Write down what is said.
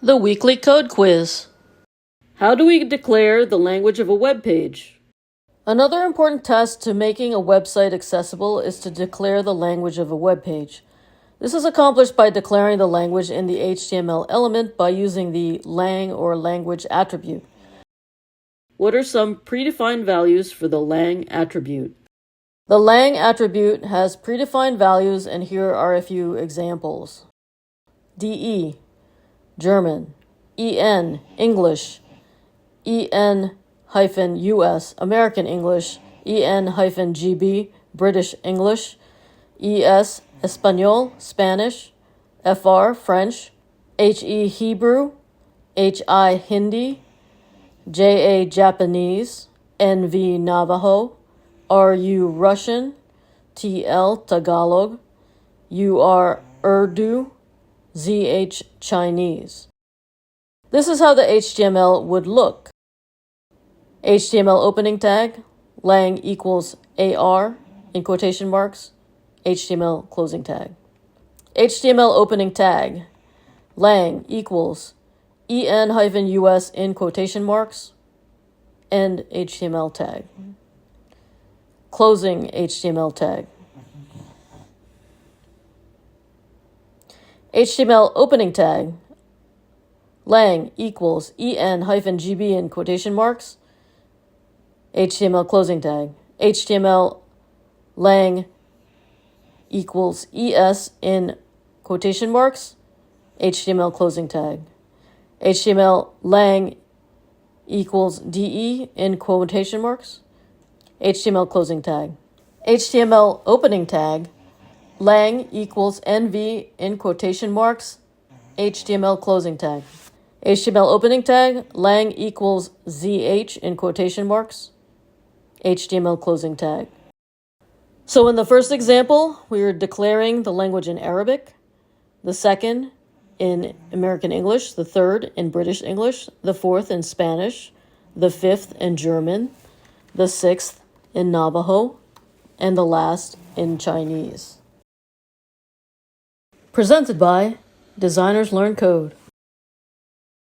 The weekly code quiz. How do we declare the language of a web page? Another important test to making a website accessible is to declare the language of a web page. This is accomplished by declaring the language in the HTML element by using the lang or language attribute. What are some predefined values for the lang attribute? The lang attribute has predefined values, and here are a few examples. DE, German, EN, English, EN-US, American English, EN-GB, British English, ES, Espanol, Spanish, FR, French, HE, Hebrew, HI, Hindi, JA, Japanese, NV, Navajo, RU, Russian, TL, Tagalog, UR, Urdu, ZH, Chinese. This is how the HTML would look. HTML opening tag, lang equals AR, in quotation marks, HTML closing tag. HTML opening tag, lang equals EN-US, in quotation marks, end HTML tag. Closing HTML tag. HTML opening tag, lang equals EN-GB, in quotation marks, HTML closing tag. HTML lang equals ES, in quotation marks, HTML closing tag. HTML lang equals DE, in quotation marks, HTML closing tag. HTML opening tag, lang equals NV, in quotation marks, HTML closing tag. HTML opening tag, lang equals ZH, in quotation marks, HTML closing tag. So in the first example, we are declaring the language in Arabic, the second in American English, the third in British English, the fourth in Spanish, the fifth in German, the sixth in Navajo, and the last in Chinese. Presented by Designers Learn Code.